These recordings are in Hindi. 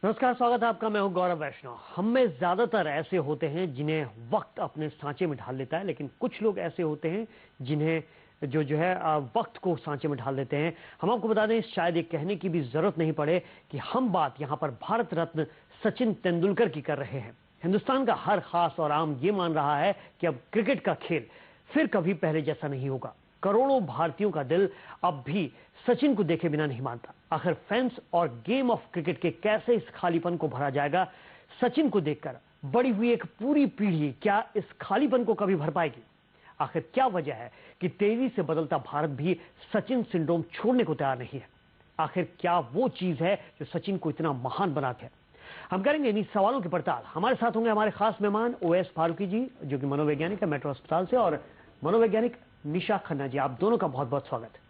नमस्कार, स्वागत है आपका। मैं हूं गौरव वैष्णव। हम में ज्यादातर ऐसे होते हैं जिन्हें वक्त अपने सांचे में ढाल लेता है, लेकिन कुछ लोग ऐसे होते हैं जिन्हें जो है वक्त को सांचे में ढाल देते हैं। हम आपको बता दें, शायद ये कहने की भी जरूरत नहीं पड़े कि हम बात यहां पर भारत रत्न सचिन तेंदुलकर की कर रहे हैं। हिंदुस्तान का हर खास और आम ये मान रहा है कि अब क्रिकेट का खेल फिर कभी पहले जैसा नहीं होगा। करोड़ों भारतीयों का दिल अब भी सचिन को देखे बिना नहीं मानता। आखिर फैंस और गेम ऑफ क्रिकेट के कैसे इस खालीपन को भरा जाएगा? सचिन को देखकर बड़ी हुई एक पूरी पीढ़ी क्या इस खालीपन को कभी भर पाएगी? आखिर क्या वजह है कि तेजी से बदलता भारत भी सचिन सिंड्रोम छोड़ने को तैयार नहीं है? आखिर क्या वो चीज है जो सचिन को इतना महान बनाती है? हम करेंगे इन्हीं सवालों की पड़ताल। हमारे साथ होंगे हमारे खास मेहमान ओएस फारूकी जी, जो कि मनोवैज्ञानिक है मेट्रो अस्पताल से, और मनोवैज्ञानिक निशा खन्ना जी। आप दोनों का बहुत बहुत स्वागत है।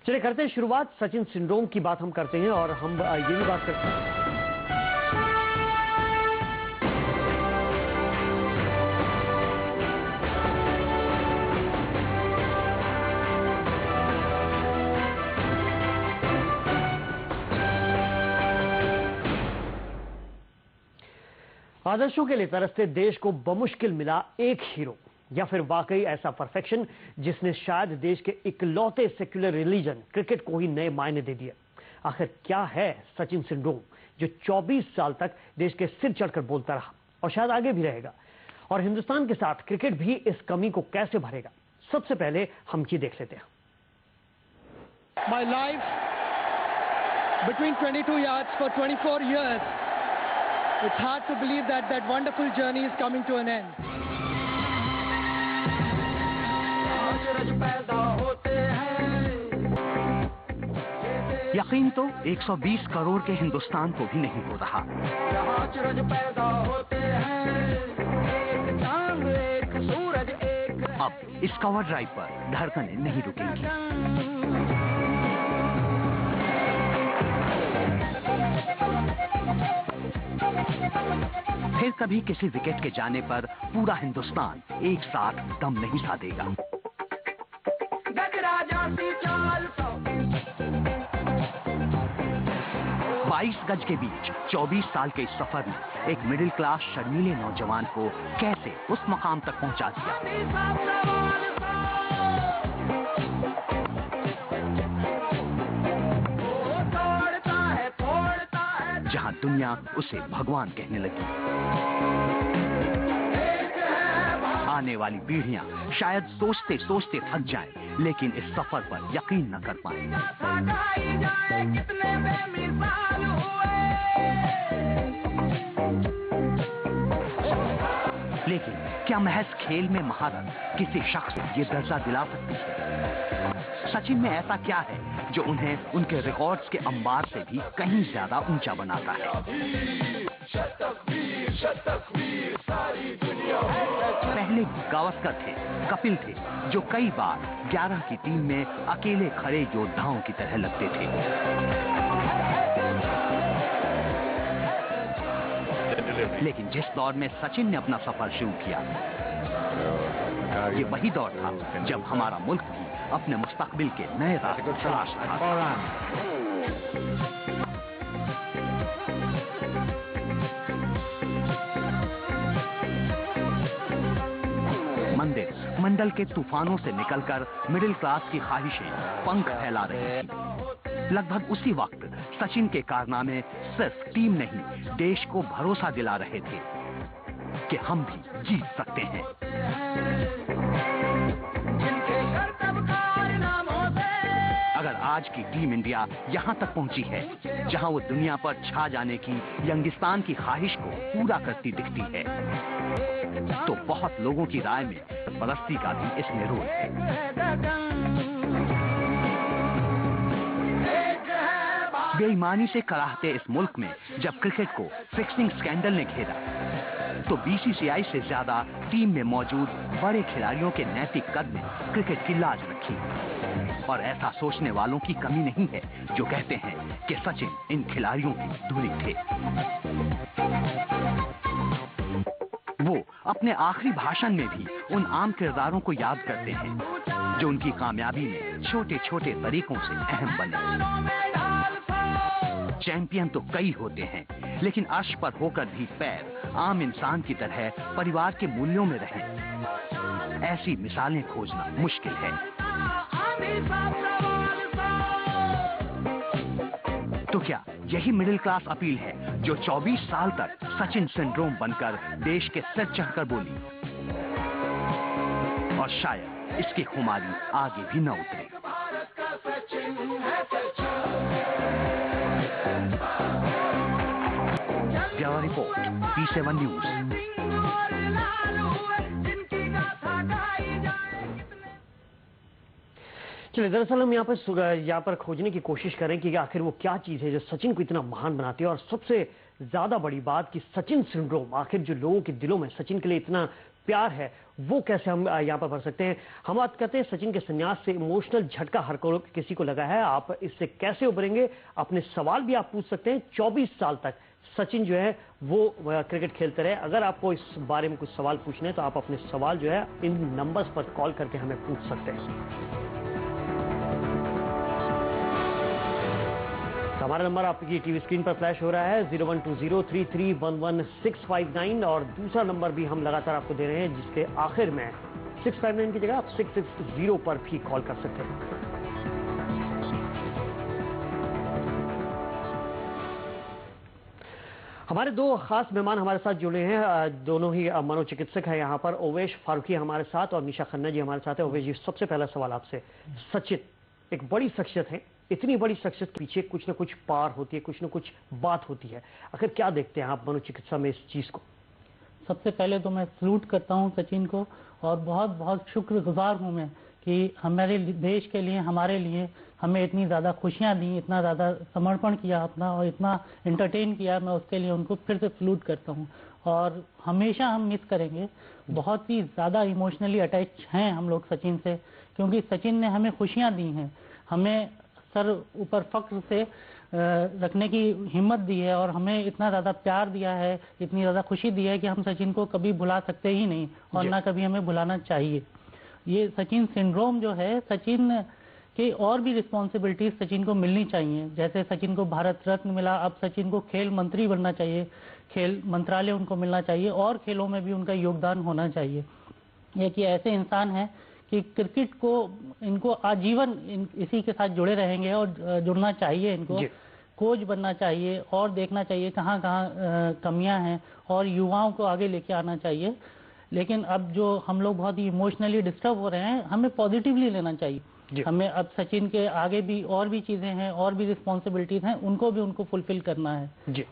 चलिए करते हैं शुरुआत। सचिन सिंड्रोम की बात हम करते हैं और हम ये भी बात करते हैं आदर्शों के लिए तरसते देश को बमुश्किल मिला एक हीरो, या फिर वाकई ऐसा परफेक्शन जिसने शायद देश के इकलौते सेक्युलर रिलीजन क्रिकेट को ही नए मायने दे दिए। आखिर क्या है सचिन सिंड्रोम जो 24 साल तक देश के सिर चढ़कर बोलता रहा और शायद आगे भी रहेगा? और हिंदुस्तान के साथ क्रिकेट भी इस कमी को कैसे भरेगा? सबसे पहले हम ये देख लेते हैं। My life between 22 yards for 24 years. It's hard to believe that that wonderful journey is coming to an end. यकीन तो 120 करोड़ के हिंदुस्तान को भी नहीं हो रहा। अब इस कवर ड्राइव पर धड़कनें नहीं रुकेंगी। फिर कभी किसी विकेट के जाने पर पूरा हिंदुस्तान एक साथ दम नहीं साधेगा। 22 गज के बीच 24 साल के इस सफर में एक मिडिल क्लास शर्मीले नौजवान को कैसे उस मकाम तक पहुंचा दिया जहां दुनिया उसे भगवान कहने लगी। आने वाली पीढ़ियां शायद सोचते सोचते थक जाएं, लेकिन इस सफर पर यकीन न कर पाएं। लेकिन क्या महज खेल में महारत किसी शख्स को ये दर्जा दिला सकती है? सचिन में ऐसा क्या है जो उन्हें उनके रिकॉर्ड्स के अंबार से भी कहीं ज्यादा ऊंचा बनाता है? पहले गावस्कर थे, कपिल थे, जो कई बार 11 की टीम में अकेले खड़े योद्धाओं की तरह लगते थे। लेकिन जिस दौर में सचिन ने अपना सफर शुरू किया, ये वही दौर था जब हमारा मुल्क भी अपने मुस्तकबिल के नए रास्ते तलाश रहा था। मंडल के तूफानों से निकलकर मिडिल क्लास की ख्वाहिशें पंख फैला रही थी। लगभग उसी वक्त सचिन के कारनामे सिर्फ टीम नहीं, देश को भरोसा दिला रहे थे कि हम भी जीत सकते हैं। अगर आज की टीम इंडिया यहां तक पहुंची है जहां वो दुनिया पर छा जाने की यंगिस्तान की ख्वाहिश को पूरा करती दिखती है, तो बहुत लोगों की राय में परस्ती का भी इसमें रोल है। बेईमानी से कराहते इस मुल्क में जब क्रिकेट को फिक्सिंग स्कैंडल ने घेरा, तो बीसीसीआई से ज्यादा टीम में मौजूद बड़े खिलाड़ियों के नैतिक कद में क्रिकेट की लाज रखी। और ऐसा सोचने वालों की कमी नहीं है जो कहते हैं कि सचिन इन खिलाड़ियों की धूरी थे। वो अपने आखिरी भाषण में भी उन आम किरदारों को याद करते हैं जो उनकी कामयाबी में छोटे छोटे तरीकों से अहम बने। चैंपियन तो कई होते हैं, लेकिन अर्श पर होकर भी पैर आम इंसान की तरह परिवार के मूल्यों में रहें, ऐसी मिसालें खोजना मुश्किल है। तो क्या यही मिडिल क्लास अपील है जो 24 साल तक सचिन सिंड्रोम बनकर देश के सिर चढ़कर बोली? और शायद इसकी खुमारी आगे भी न उतरे। Bureau report, P7 news. चलिए, दरअसल हम यहाँ पर खोजने की कोशिश करें कि आखिर वो क्या चीज़ है जो सचिन को इतना महान बनाती है, और सबसे ज़्यादा बड़ी बात कि सचिन सिंड्रोम, आखिर जो लोगों के दिलों में सचिन के लिए इतना प्यार है, वो कैसे हम यहाँ पर भर सकते हैं। हम बात करते हैं सचिन के संन्यास से इमोशनल झटका हर किसी को लगा है, आप इससे कैसे उभरेंगे? अपने सवाल भी आप पूछ सकते हैं। 24 साल तक सचिन जो है वो क्रिकेट खेलते रहे। अगर आपको इस बारे में कुछ सवाल पूछने हैं तो आप अपने सवाल जो है इन नंबर्स पर कॉल करके हमें पूछ सकते हैं। हमारा नंबर आपकी टीवी स्क्रीन पर फ्लैश हो रहा है 012033111659, और दूसरा नंबर भी हम लगातार आपको दे रहे हैं जिसके आखिर में 659 की जगह आप 660 पर भी कॉल कर सकते हैं। हमारे दो खास मेहमान हमारे साथ जुड़े हैं, दोनों ही मनोचिकित्सक हैं यहाँ पर। ओवैश फारूकी हमारे साथ और निशा खन्ना जी हमारे साथ है। ओवैश जी, सबसे पहला सवाल आपसे, सचिन एक बड़ी शख्सियत है, इतनी बड़ी शख्सियत के पीछे कुछ न कुछ पार होती है, कुछ न कुछ बात होती है, आखिर क्या देखते हैं आप मनोचिकित्सा में इस चीज को? सबसे पहले तो मैं सल्यूट करता हूं सचिन को, और बहुत बहुत शुक्रगुजार हूं मैं कि हमारे देश के लिए, हमारे लिए हमें इतनी ज़्यादा खुशियां दी, इतना ज़्यादा समर्पण किया अपना, और इतना एंटरटेन किया। मैं उसके लिए उनको फिर से सल्यूट करता हूं, और हमेशा हम मिस करेंगे। बहुत ही ज़्यादा इमोशनली अटैच हैं हम लोग सचिन से, क्योंकि सचिन ने हमें खुशियाँ दी हैं, हमें सर ऊपर फख्र से रखने की हिम्मत दी है, और हमें इतना ज़्यादा प्यार दिया है, इतनी ज़्यादा खुशी दी है कि हम सचिन को कभी भुला सकते ही नहीं, और ना कभी हमें भुलाना चाहिए। ये सचिन सिंड्रोम जो है, सचिन के और भी रिस्पॉन्सिबिलिटीज सचिन को मिलनी चाहिए। जैसे सचिन को भारत रत्न मिला, अब सचिन को खेल मंत्री बनना चाहिए, खेल मंत्रालय उनको मिलना चाहिए, और खेलों में भी उनका योगदान होना चाहिए। ये कि ऐसे इंसान हैं कि क्रिकेट को, इनको आजीवन इसी के साथ जुड़े रहेंगे, और जुड़ना चाहिए इनको, कोच बनना चाहिए, और देखना चाहिए कहाँ कहाँ कमियां हैं, और युवाओं को आगे लेके आना चाहिए। लेकिन अब जो हम लोग बहुत ही इमोशनली डिस्टर्ब हो रहे हैं, हमें पॉजिटिवली लेना चाहिए। हमें अब सचिन के आगे भी और भी चीजें हैं, और भी रिस्पॉन्सिबिलिटीज हैं, उनको फुलफिल करना है जी।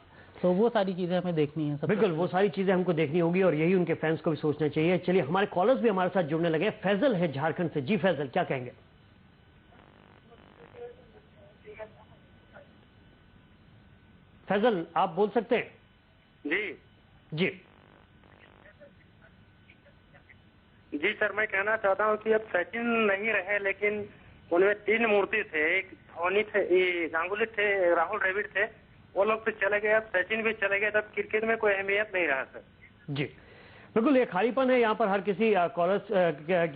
तो वो सारी चीजें हमें देखनी है। बिल्कुल, वो सारी चीजें हमको देखनी होगी, और यही उनके फैंस को भी सोचना चाहिए। चलिए, हमारे कॉलर्स भी हमारे साथ जुड़ने लगे। फैजल है झारखंड से। जी फैजल, क्या कहेंगे? फैजल, आप बोल सकते हैं? जी जी जी सर, मैं कहना चाहता हूँ कि अब सचिन नहीं रहे, लेकिन उनमें 3 मूर्ति थे। एक धोनी थे, गांगुली थे, राहुल द्रविड़ थे, वो लोग तो चले गए, अब सचिन भी चले गए, तब क्रिकेट में कोई अहमियत नहीं रहा सर। जी बिल्कुल, ये खालीपन है यहाँ पर हर किसी कॉलर्स,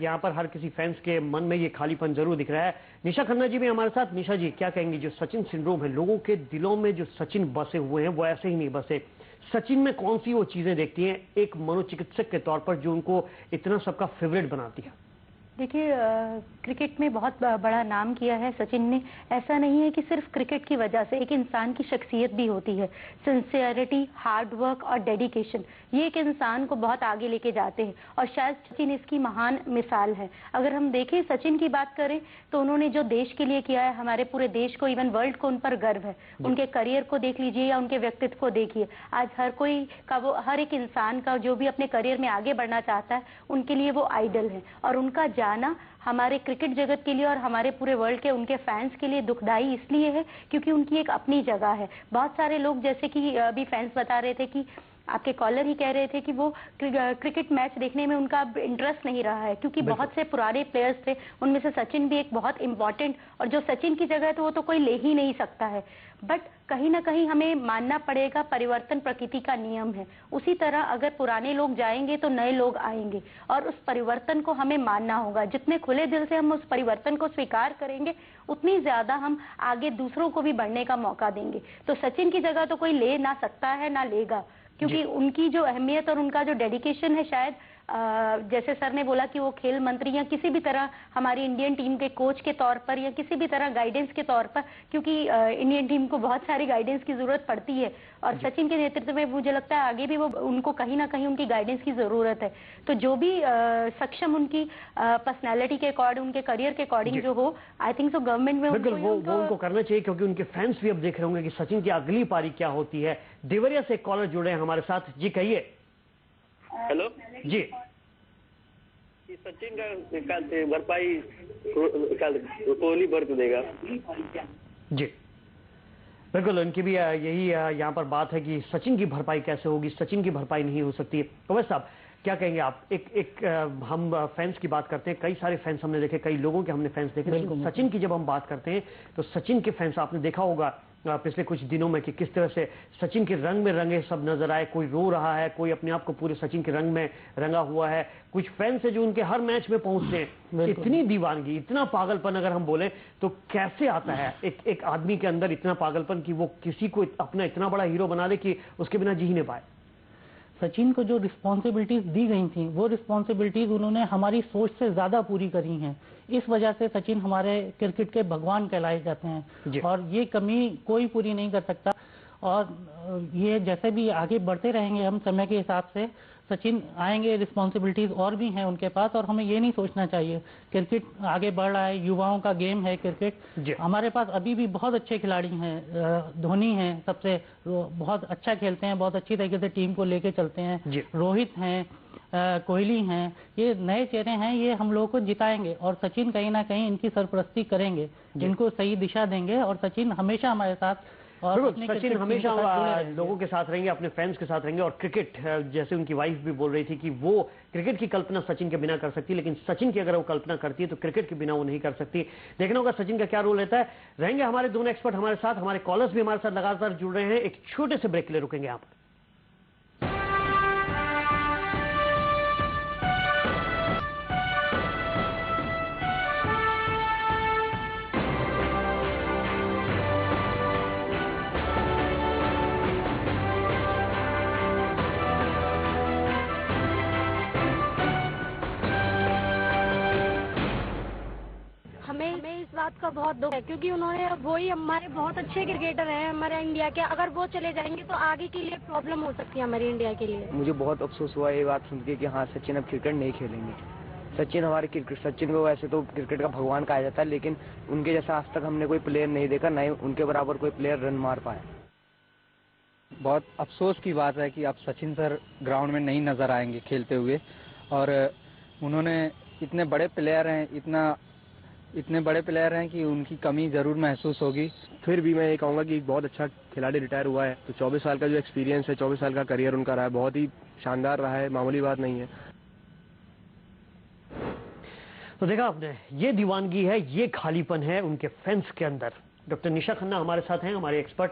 यहाँ पर हर किसी फैंस के मन में ये खालीपन जरूर दिख रहा है। निशा खन्ना जी भी हमारे साथ। निशा जी, क्या कहेंगी? जो सचिन सिंड्रोम है, लोगों के दिलों में जो सचिन बसे हुए हैं वो ऐसे ही नहीं बसे। सचिन में कौन सी वो चीजें देखती हैं एक मनोचिकित्सक के तौर पर जो उनको इतना सबका फेवरेट बनाती है? देखिए, क्रिकेट में बहुत बड़ा नाम किया है सचिन ने। ऐसा नहीं है कि सिर्फ क्रिकेट की वजह से, एक इंसान की शख्सियत भी होती है। सिंसियरिटी, हार्ड वर्क और डेडिकेशन, ये एक इंसान को बहुत आगे लेके जाते हैं, और शायद सचिन इसकी महान मिसाल है। अगर हम देखें, सचिन की बात करें तो उन्होंने जो देश के लिए किया है, हमारे पूरे देश को, इवन वर्ल्ड को उन पर गर्व है। उनके करियर को देख लीजिए या उनके व्यक्तित्व को देखिए, आज हर कोई का, वो हर एक इंसान का जो भी अपने करियर में आगे बढ़ना चाहता है, उनके लिए वो आइडल है। और उनका जाना हमारे क्रिकेट जगत के लिए और हमारे पूरे वर्ल्ड के उनके फैंस के लिए दुखदाई इसलिए है क्योंकि उनकी एक अपनी जगह है। बहुत सारे लोग, जैसे कि अभी फैंस बता रहे थे कि आपके कॉलर ही कह रहे थे कि वो क्रिकेट मैच देखने में उनका इंटरेस्ट नहीं रहा है, क्योंकि बहुत से पुराने प्लेयर्स थे, उनमें से सचिन भी एक बहुत इंपॉर्टेंट, और जो सचिन की जगह है तो वो तो कोई ले ही नहीं सकता है। बट कहीं ना कहीं हमें मानना पड़ेगा, परिवर्तन प्रकृति का नियम है। उसी तरह अगर पुराने लोग जाएंगे तो नए लोग आएंगे, और उस परिवर्तन को हमें मानना होगा। जितने खुले दिल से हम उस परिवर्तन को स्वीकार करेंगे, उतनी ज्यादा हम आगे दूसरों को भी बढ़ने का मौका देंगे। तो सचिन की जगह तो कोई ले ना सकता है, ना लेगा, क्योंकि उनकी जो अहमियत और उनका जो डेडिकेशन है, शायद जैसे सर ने बोला कि वो खेल मंत्री या किसी भी तरह हमारी इंडियन टीम के कोच के तौर पर या किसी भी तरह गाइडेंस के तौर पर, क्योंकि इंडियन टीम को बहुत सारी गाइडेंस की जरूरत पड़ती है, और सचिन के नेतृत्व में मुझे लगता है आगे भी वो उनको कहीं ना कहीं उनकी गाइडेंस की जरूरत है। तो जो भी सक्षम उनकी पर्सनैलिटी के अकॉर्डिंग, उनके करियर के अकॉर्डिंग जो हो, आई थिंक सो गवर्नमेंट में बिल्कुल वो उनको करना चाहिए, क्योंकि उनके फैंस भी अब देख रहे होंगे कि सचिन की अगली पारी क्या होती है। देवरिया से एक कॉलर जुड़े हैं हमारे साथ। जी कहिए। हेलो जी। सचिन का भरपाई कोहली बर्त देगा। जी बिल्कुल, उनकी भी यही यहाँ पर बात है कि सचिन की भरपाई कैसे होगी, सचिन की भरपाई नहीं हो सकती। अवैध साहब क्या कहेंगे आप? हम फैंस की बात करते हैं, कई सारे फैंस हमने देखे, कई लोगों के हमने फैंस देखे, लेकिन सचिन की जब हम बात करते हैं तो सचिन के फैंस आपने देखा होगा पिछले कुछ दिनों में कि किस तरह से सचिन के रंग में रंगे सब नजर आए। कोई रो रहा है, कोई अपने आप को पूरे सचिन के रंग में रंगा हुआ है। कुछ फैंस है जो उनके हर मैच में पहुंचते हैं। इतनी दीवानगी, इतना पागलपन अगर हम बोले तो कैसे आता है एक आदमी के अंदर इतना पागलपन कि वो किसी को अपना इतना बड़ा हीरो बना दे कि उसके बिना जी ही नहीं पाए? सचिन को जो रिस्पॉन्सिबिलिटीज दी गई थी, वो रिस्पॉन्सिबिलिटीज उन्होंने हमारी सोच से ज्यादा पूरी करी हैं। इस वजह से सचिन हमारे क्रिकेट के भगवान कहलाए जाते हैं, और ये कमी कोई पूरी नहीं कर सकता। और ये जैसे भी आगे बढ़ते रहेंगे हम समय के हिसाब से, सचिन आएंगे, रिस्पॉन्सिबिलिटीज और भी हैं उनके पास, और हमें ये नहीं सोचना चाहिए। क्रिकेट आगे बढ़ रहा है, युवाओं का गेम है क्रिकेट। हमारे पास अभी भी बहुत अच्छे खिलाड़ी हैं। धोनी हैं सबसे, बहुत अच्छा खेलते हैं, बहुत अच्छी तरीके से टीम को लेके चलते हैं। रोहित हैं, कोहली हैं, ये नए चेहरे हैं, ये हम लोगों को जिताएंगे, और सचिन कहीं ना कहीं इनकी सरपरस्ती करेंगे, इनको सही दिशा देंगे, और सचिन हमेशा हमारे साथ, और सचिन हमेशा लोगों के साथ रहेंगे, अपने फैंस के साथ रहेंगे। और क्रिकेट, जैसे उनकी वाइफ भी बोल रही थी कि वो क्रिकेट की कल्पना सचिन के बिना कर सकती, लेकिन सचिन की अगर वो कल्पना करती है तो क्रिकेट के बिना वो नहीं कर सकती। देखना होगा सचिन का क्या रोल रहता है। रहेंगे हमारे दोनों एक्सपर्ट हमारे साथ, हमारे कॉलर्स भी हमारे साथ लगातार जुड़ रहे हैं। एक छोटे से ब्रेक के लिए रुकेंगे यहाँ पर। बात का बहुत दुख है, क्योंकि उन्होंने, वही हमारे बहुत अच्छे क्रिकेटर हैं हमारे इंडिया के। अगर वो चले जाएंगे तो आगे के लिए प्रॉब्लम हो सकती है हमारी इंडिया के लिए। मुझे बहुत अफसोस हुआ ये बात सुन के कि हाँ, सचिन अब क्रिकेट नहीं खेलेंगे। सचिन को वैसे तो क्रिकेट का भगवान कहा जाता है, लेकिन उनके जैसा आज तक हमने कोई प्लेयर नहीं देखा, ना ही उनके बराबर कोई प्लेयर रन मार पाया। बहुत अफसोस की बात है कि अब सचिन सर ग्राउंड में नहीं नजर आएंगे खेलते हुए, और उन्होंने इतने बड़े प्लेयर हैं कि उनकी कमी जरूर महसूस होगी। फिर भी मैं ये कहूँगा कि एक बहुत अच्छा खिलाड़ी रिटायर हुआ है, तो 24 साल का जो एक्सपीरियंस है, 24 साल का करियर उनका रहा है, बहुत ही शानदार रहा है, मामूली बात नहीं है। तो देखा आपने, ये दीवानगी है, ये खालीपन है उनके फैंस के अंदर। डॉक्टर निशा खन्ना हमारे साथ हैं, हमारे एक्सपर्ट।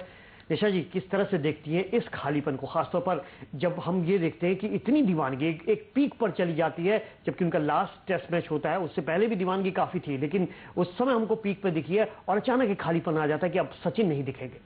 निशा जी, किस तरह से देखती हैं इस खालीपन को, खासतौर पर जब हम ये देखते हैं कि इतनी दीवानगी एक पीक पर चली जाती है, जबकि उनका लास्ट टेस्ट मैच होता है, उससे पहले भी दीवानगी काफी थी, लेकिन उस समय हमको पीक पर दिखी है, और अचानक एक खालीपन आ जाता है कि अब सचिन नहीं दिखेंगे।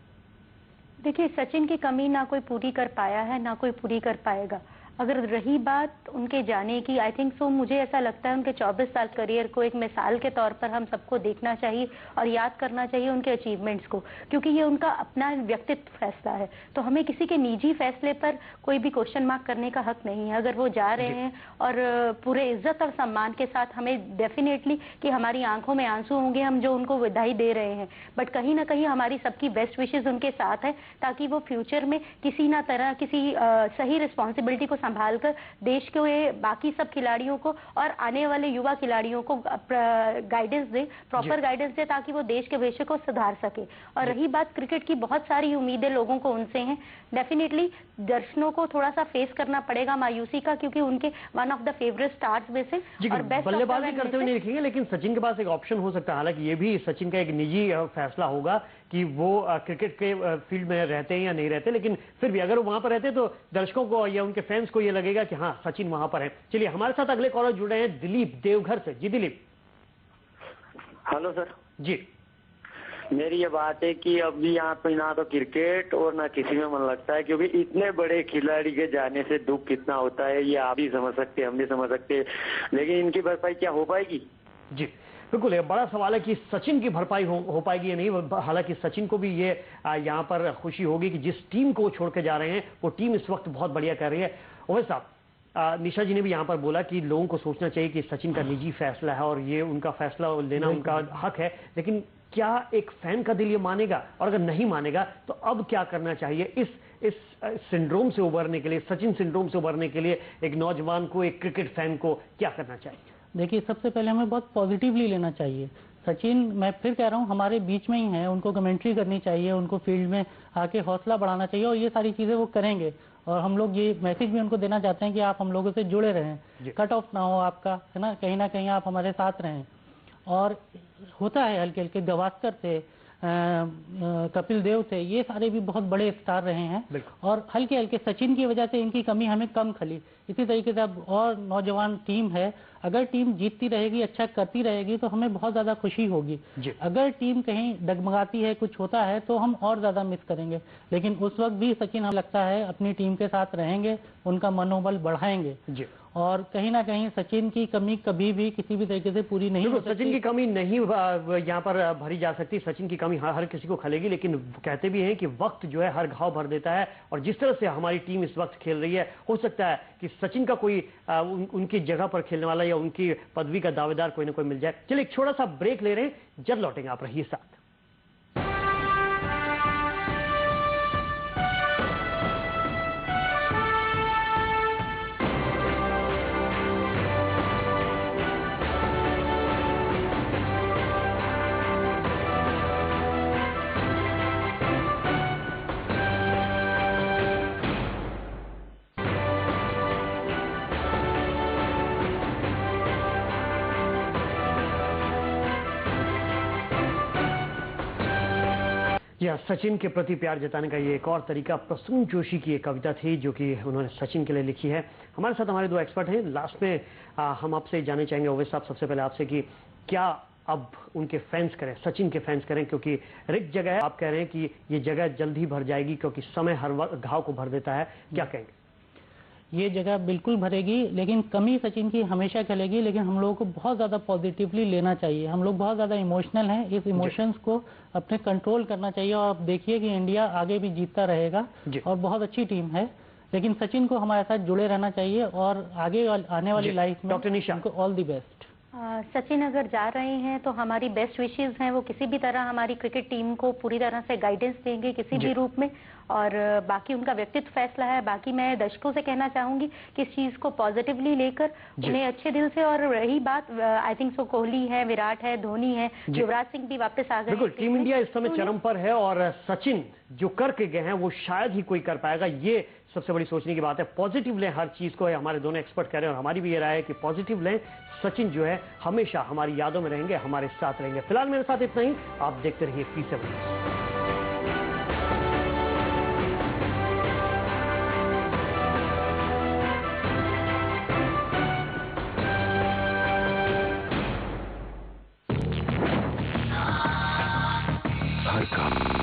देखिए, सचिन की कमी ना कोई पूरी कर पाया है, ना कोई पूरी कर पाएगा। अगर रही बात उनके जाने की, आई थिंक सो, मुझे ऐसा लगता है उनके 24 साल करियर को एक मिसाल के तौर पर हम सबको देखना चाहिए और याद करना चाहिए उनके अचीवमेंट्स को, क्योंकि ये उनका अपना व्यक्तित्व फैसला है। तो हमें किसी के निजी फैसले पर कोई भी क्वेश्चन मार्क करने का हक नहीं है। अगर वो जा रहे हैं और पूरे इज्जत और सम्मान के साथ, हमें डेफिनेटली कि हमारी आंखों में आंसू होंगे हम जो उनको विदाई दे रहे हैं, बट कहीं ना कहीं हमारी सबकी बेस्ट विशेज उनके साथ है, ताकि वो फ्यूचर में किसी ना तरह किसी सही रिस्पॉन्सिबिलिटी को संभाल कर देश के बाकी सब खिलाड़ियों को और आने वाले युवा खिलाड़ियों को गाइडेंस दे, प्रॉपर गाइडेंस दे, ताकि वो देश के भविष्य को सुधार सके। और रही बात क्रिकेट की, बहुत सारी उम्मीदें लोगों को उनसे हैं। डेफिनेटली दर्शकों को थोड़ा सा फेस करना पड़ेगा मायूसी का, क्योंकि उनके one of the favourite stars में से और बेस्ट बल्लेबाजी करते हुए नहीं दिखेंगे, लेकिन सचिन के पास एक ऑप्शन हो सकता है। हालांकि ये भी सचिन का एक निजी फैसला होगा कि वो क्रिकेट के फील्ड में रहते हैं या नहीं रहते, लेकिन फिर भी अगर वो वहां पर रहते तो दर्शकों को या उनके फैंस को ये लगेगा कि हाँ, सचिन वहां पर है। चलिए, हमारे साथ अगले कॉलर जुड़ रहे हैं दिलीप देवघर से। जी दिलीप। हेलो सर जी। मेरी ये बात है कि अभी यहाँ पे ना तो क्रिकेट और ना किसी में मन लगता है, क्योंकि इतने बड़े खिलाड़ी के जाने से दुख कितना होता है ये आप भी समझ सकते हैं, हम भी समझ सकते हैं, लेकिन इनकी भरपाई क्या हो पाएगी? जी बिल्कुल, ये बड़ा सवाल है कि सचिन की भरपाई हो पाएगी या नहीं। हालांकि सचिन को भी ये यहाँ पर खुशी होगी कि जिस टीम को वो छोड़ के जा रहे हैं वो टीम इस वक्त बहुत बढ़िया कर रही है। ओवैस साहब, निशा जी ने भी यहाँ पर बोला कि लोगों को सोचना चाहिए कि सचिन का निजी फैसला है और ये उनका फैसला लेना उनका हक है, लेकिन क्या एक फैन का दिल ये मानेगा? और अगर नहीं मानेगा तो अब क्या करना चाहिए इस सिंड्रोम से उबरने के लिए, सचिन सिंड्रोम से उबरने के लिए एक नौजवान को, एक क्रिकेट फैन को क्या करना चाहिए? देखिए, सबसे पहले हमें बहुत पॉजिटिवली लेना चाहिए। सचिन, मैं फिर कह रहा हूँ, हमारे बीच में ही हैं, उनको कमेंट्री करनी चाहिए, उनको फील्ड में आके हौसला बढ़ाना चाहिए और ये सारी चीजें वो करेंगे। और हम लोग ये मैसेज भी उनको देना चाहते हैं कि आप हम लोगों से जुड़े रहें, कट ऑफ ना हो आपका, है ना कहीं आप हमारे साथ रहें। और होता है हल्के हल्के, गवास्कर थे, कपिल देव थे, ये सारे भी बहुत बड़े स्टार रहे हैं और हल्के हल्के सचिन की वजह से इनकी कमी हमें कम खली। इसी तरीके से अब और नौजवान टीम है, अगर टीम जीतती रहेगी, अच्छा करती रहेगी तो हमें बहुत ज्यादा खुशी होगी। अगर टीम कहीं डगमगाती है, कुछ होता है तो हम और ज्यादा मिस करेंगे, लेकिन उस वक्त भी सचिन हमें लगता है अपनी टीम के साथ रहेंगे, उनका मनोबल बढ़ाएंगे और कहीं ना कहीं सचिन की कमी कभी भी किसी भी तरीके से पूरी नहीं हो सकती। सचिन की कमी नहीं यहाँ पर भरी जा सकती, सचिन की कमी हर किसी को खलेगी, लेकिन कहते भी हैं कि वक्त जो है हर घाव भर देता है और जिस तरह से हमारी टीम इस वक्त खेल रही है, हो सकता है कि सचिन का कोई उनकी जगह पर खेलने वाला या उनकी पदवी का दावेदार कोई ना कोई मिल जाए। चलिए एक छोटा सा ब्रेक ले रहे हैं, जब लौटेंगे आप रहिए साथ। सचिन के प्रति प्यार जताने का ये एक और तरीका प्रसून जोशी की एक कविता थी जो कि उन्होंने सचिन के लिए लिखी है। हमारे साथ हमारे दो एक्सपर्ट हैं। लास्ट में हम आपसे जानना चाहेंगे ओवैस साहब, सबसे पहले आपसे कि क्या अब उनके फैंस करें, सचिन के फैंस करें, क्योंकि रिक्त जगह है, आप कह रहे हैं कि ये जगह जल्द ही भर जाएगी क्योंकि समय हर घाव को भर देता है, क्या कहेंगे? ये जगह बिल्कुल भरेगी, लेकिन कमी सचिन की हमेशा चलेगी, लेकिन हम लोगों को बहुत ज्यादा पॉजिटिवली लेना चाहिए। हम लोग बहुत ज्यादा इमोशनल हैं, इस इमोशंस को अपने कंट्रोल करना चाहिए और आप देखिए कि इंडिया आगे भी जीतता रहेगा और बहुत अच्छी टीम है, लेकिन सचिन को हमारे साथ जुड़े रहना चाहिए और आगे आने वाली लाइफ में डॉक्टर निशा उनको ऑल दी बेस्ट। सचिन अगर जा रहे हैं तो हमारी बेस्ट विशेस हैं, वो किसी भी तरह हमारी क्रिकेट टीम को पूरी तरह से गाइडेंस देंगे किसी भी रूप में, और बाकी उनका व्यक्तित्व फैसला है। बाकी मैं दर्शकों से कहना चाहूंगी कि इस चीज को पॉजिटिवली लेकर उन्हें अच्छे दिल से, और रही बात आई थिंक सो कोहली है, विराट है, धोनी है, युवराज सिंह भी वापस आ गए। बिल्कुल, टीम इंडिया इस समय चरम पर है और सचिन जो करके गए हैं वो शायद ही कोई कर पाएगा। ये सबसे बड़ी सोचने की बात है। पॉजिटिव लें हर चीज को, हमारे दोनों एक्सपर्ट कह रहे हैं और हमारी भी ये राय है कि पॉजिटिव लें। सचिन जो है हमेशा हमारी यादों में रहेंगे, हमारे साथ रहेंगे। फिलहाल मेरे साथ इतना ही, आप देखते रहिए P7 हर काम